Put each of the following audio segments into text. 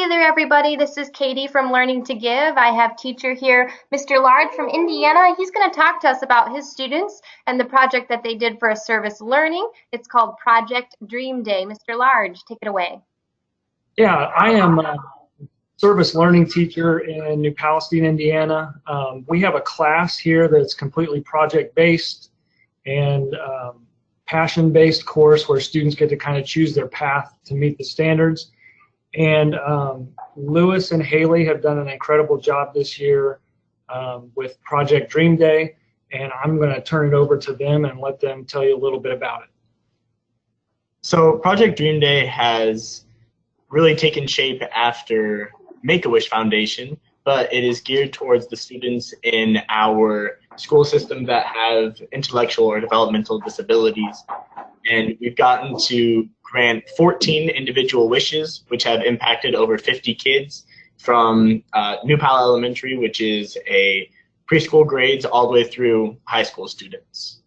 Hey there, everybody. This is Katie from Learning to Give. I have teacher here, Mr. Large from Indiana. He's going to talk to us about his students and the project that they did for a service learning. It's called Project Dream Day. Mr. Large, take it away. Yeah, I am a service learning teacher in New Palestine, Indiana. We have a class here that's completely project-based and passion-based course where students get to kind of choose their path to meet the standards. And Louis and Hailee have done an incredible job this year with Project Dream Day, and I'm going to turn it over to them and let them tell you a little bit about it. So Project Dream Day has really taken shape after Make-A-Wish Foundation, but it is geared towards the students in our school system that have intellectual or developmental disabilities. And we've gotten to grant 14 individual wishes, which have impacted over 50 kids from New Pal Elementary, which is a preschool grades, all the way through high school students.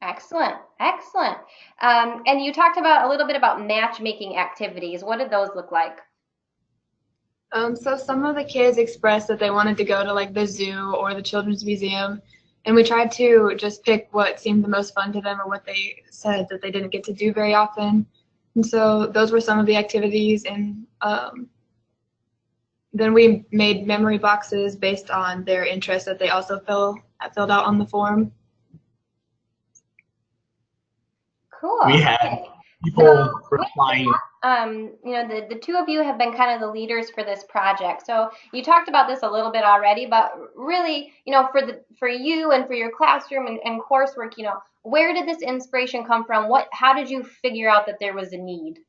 Excellent, excellent. And you talked about a little bit about matchmaking activities. What did those look like? So some of the kids expressed that they wanted to go to like the zoo or the children's museum, and we tried to just pick what seemed the most fun to them or what they said that they didn't get to do very often. And so those were some of the activities, and then we made memory boxes based on their interests that they also filled out on the form. Cool. We had people replying. The two of you have been kind of the leaders for this project. So you talked about this a little bit already, but really, for you and for your classroom and coursework, where did this inspiration come from? How did you figure out that there was a need?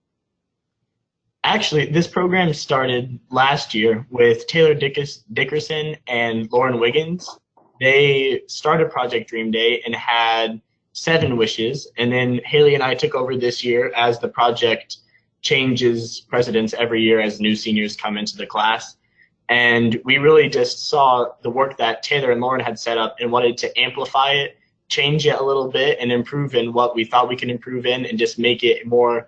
Actually, this program started last year with Taylor Dickerson and Lauren Wiggins. They started Project Dream Day and had 7 wishes, and then Hailee and I took over this year as the project changes presidents every year as new seniors come into the class. And we really just saw the work that Taylor and Lauren had set up and wanted to amplify it, change it a little bit, and improve in what we thought we could improve in, and just make it more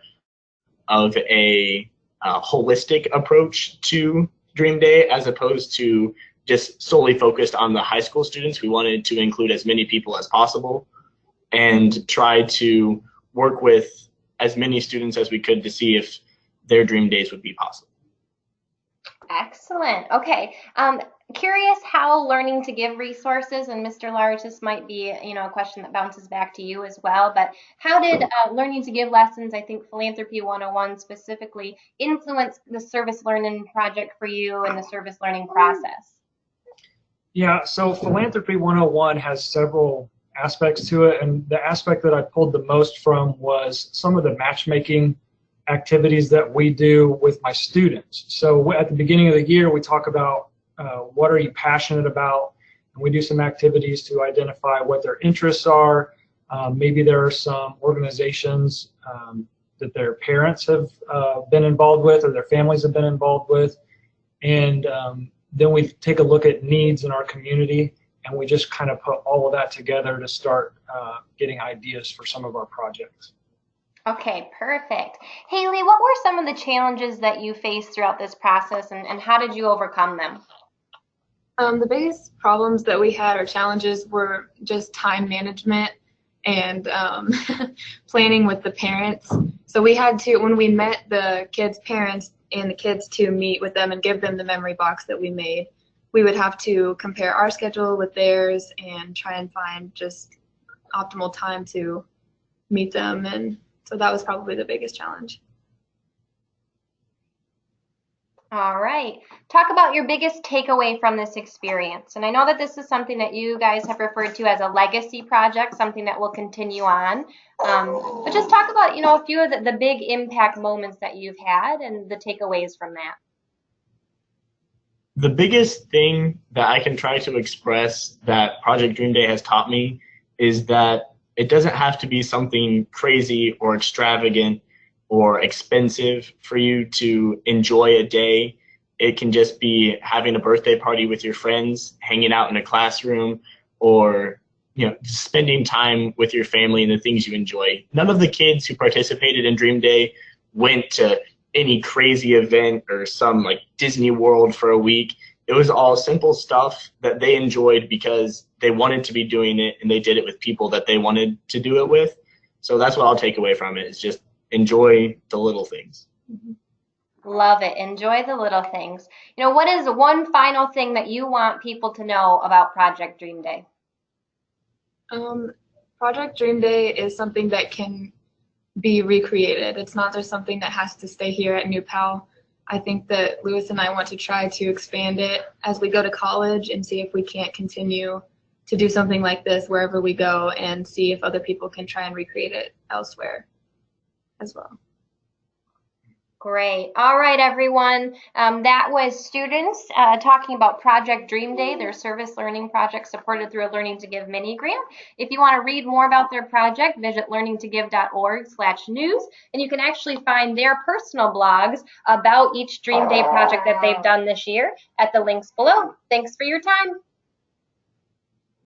of a holistic approach to Dream Day as opposed to just solely focused on the high school students. We wanted to include as many people as possible and try to work with as many students as we could to see if their dream days would be possible. Excellent. Okay. Curious how Learning to Give resources, and Mr. Large, this might be a question that bounces back to you as well, but how did Learning to Give lessons, I think Philanthropy 101 specifically, influence the service learning project for you and the service learning process? Yeah, so Philanthropy 101 has several aspects to it, and the aspect that I pulled the most from was some of the matchmaking activities that we do with my students. So at the beginning of the year, we talk about what are you passionate about, and we do some activities to identify what their interests are. Maybe there are some organizations that their parents have been involved with or their families have been involved with, and then we take a look at needs in our community, and we just kind of put all of that together to start getting ideas for some of our projects. Okay, perfect. Hailee, what were some of the challenges that you faced throughout this process, and how did you overcome them? The biggest problems that we had or challenges were just time management and planning with the parents. So we had to, when we met the kids' parents and the kids to meet with them and give them the memory box that we made, we would have to compare our schedule with theirs and try and find just optimal time to meet them. And so that was probably the biggest challenge. All right. Talk about your biggest takeaway from this experience. And I know that this is something that you guys have referred to as a legacy project, something that will continue on. But just talk about, a few of the big impact moments that you've had and the takeaways from that. The biggest thing that I can try to express that Project Dream Day has taught me is that it doesn't have to be something crazy or extravagant or expensive for you to enjoy a day. It can just be having a birthday party with your friends, hanging out in a classroom, or spending time with your family and the things you enjoy. None of the kids who participated in Dream Day went to any crazy event or some like Disney World for a week. It was all simple stuff that they enjoyed because they wanted to be doing it and they did it with people that they wanted to do it with. So that's what I'll take away from it, is just enjoy the little things. Love it. Enjoy the little things. What is one final thing that you want people to know about Project Dream Day? Project Dream Day is something that can be recreated. It's not just something that has to stay here at New Pal. I think that Louis and I want to try to expand it as we go to college and see if we can't continue to do something like this wherever we go, and see if other people can try and recreate it elsewhere as well. Great. All right, everyone. That was students talking about Project Dream Day, their service learning project supported through a Learning to Give mini grant. If you want to read more about their project, visit learningtogive.org/news, and you can actually find their personal blogs about each Dream Day project that they've done this year at the links below. Thanks for your time.